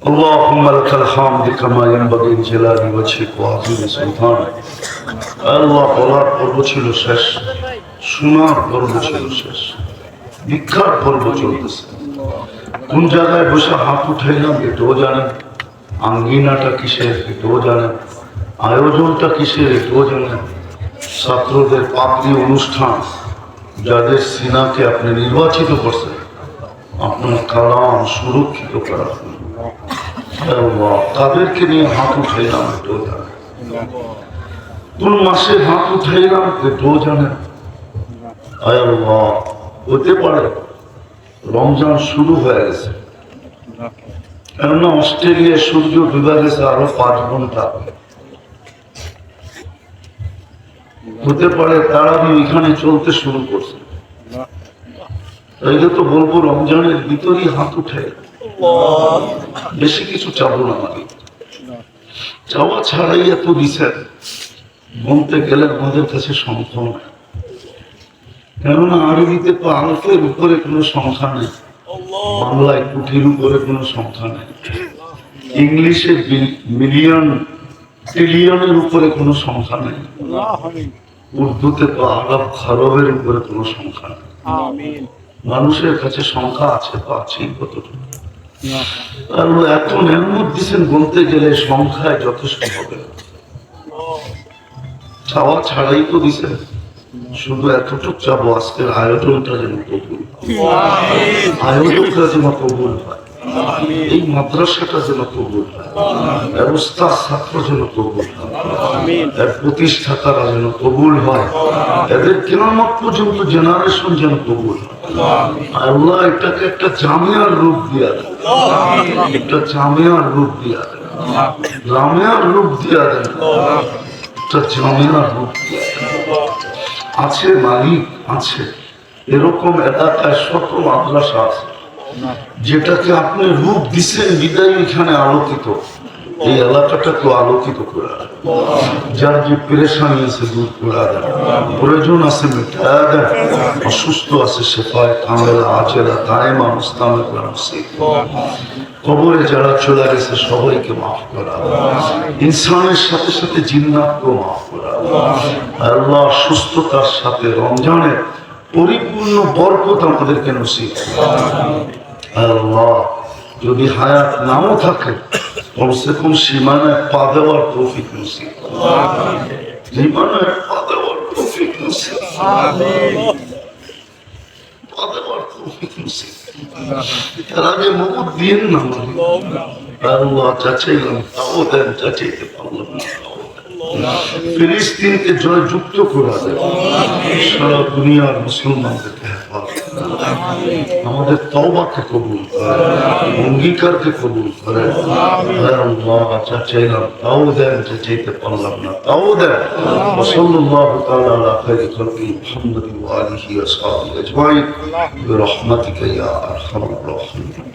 اللهم لك الحمد كما ينبغي لجلال وجهك وعظيم سلطانك আল্লাহ বলার পর্ব ছিল শেষ, শোনার পর্ব ছিল শেষ, ভিক্ষার পর্ব চলতেছে। কোন জায়গায় বসে হাত উঠাইলাম এটাও জানেন, আঙ্গিনাটা কিসের এটাও জানেন, আয়োজনটা কিসের এটাও জানেন। ছাত্রদের পাপড়ি অনুষ্ঠান, যাদের সিনাকে আপনি নির্বাচিত করছেন আপনার কালাম সুরক্ষিত করার জন্য, তাদেরকে নিয়ে হাত উঠাইলাম এটাও জানেন। কোন মাসে হাত উঠাইলাম এটাও জানেন। হতে পারে রমজান শুরু হয়ে গেছে, কেননা অস্ট্রেলিয়ায় সূর্য ডুবে গেছে আরো 5 ঘন্টা। হতে পারে তারাবি ওইখানে চলতে শুরু করছে। তাইলে তো বলবো রমজানের ভিতরই হাত উঠে, বেশি কিছু চাবো না। আমি চাওয়া ছাড়াই এত দিচ্ছেন, বলতে গেলে আমাদের কাছে সংখ্যা নেই, কেননা আরবিতে তো আলফের উপরে কোনো সংখ্যা নেই, বাংলায় কোটির উপরে কোনো সংখ্যা নেই, ইংলিশে মিলিয়ন ট্রিলিয়নের উপরে কোনো সংখ্যা নেই, উর্দুতে তো আরব খরবের উপরে কোনো সংখ্যা নেই। মানুষের কাছে সংখ্যা আছে তো আছেই কতটুকু। আর এত নেয়ামত দিচ্ছেন, বলতে গেলে সংখ্যায় যথেষ্ট হবে না। চাওয়া ছাড়াই তো দিচ্ছেন, শুধু এতটুকু চাবো আজকের আয়োজনটা যেন কবুল, আয়োজনটা যেন কবুল হয়, এই মাদ্রাসাটা যেন কবুল হয়, ব্যবস্থা ছাত্র যেন কবুল হয়, এর প্রতিষ্ঠাতারা যেন কবুল হয়, এদের কিয়ামত পর্যন্ত জেনারেশন যেন কবুল হয়। আল্লাহ এটাকে একটা জামিয়ার রূপ দিয়া দেন, একটা জামিয়ার রূপ দিয়া দেন, জামিয়ার রূপ দিয়া দেন, একটা জামিয়ার রূপ দিয়া দেন। আছে মালিক আছে, এরকম এলাকায় শত মাদ্রাসা আছে যেটাকে আপনি রূপ দিচ্ছেন বিদায় এখানে আলোকিত, এই এলাকাটাকে আলোকিত করে দেন। যার যে পেরেশানি আছে দূর করে দেন, প্রয়োজন আছে মেটা দেন, অসুস্থ আছে সেফায় কামেলা আজেলা দায়মা মুস্তামেলা মুসিব, কবরে যারা চলে গেছে সবাইকে মাফ করা, ইনসানের সাথে সাথে জিন্নাতকেও মাফ করা। আল্লাহ সুস্থতার সাথে রমজানের পরিপূর্ণ বরকত আমাদেরকে নসিব। আল্লাহ যদি হায়াত নাও থাকে কমসে কম সীমানায় পা দেওয়ার তৌফিক নসিব, সীমানায় পা দেওয়ার তৌফিক নসিব, পা দেওয়ার তৌফিক নসিব। এর আগে মগজ দিয়েন না আল্লাহ, চাচাইলাম তাও দেন, চাচাইতে পারলাম না তাও দেন। ফিলিস্তিনকে জয়যুক্ত করা দেন, সারা দুনিয়ার মুসলমানদেরকে হেফাজত করেন, আমাদের তওবাকে কবুল করেন, অঙ্গীকারকে কবুল করেন। আল্লাহ চাচাইলাম তাও দেন, চাচাইতে পারলাম না তাও দেন। সাল্লাল্লাহু তাআলা আলা খায়রি খালকি মুহাম্মাদিন ওয়া আলিহি ওয়া সাহবিহি আজমাইন বিরহমাতিকা ইয়া আরহামার রাহিমিন।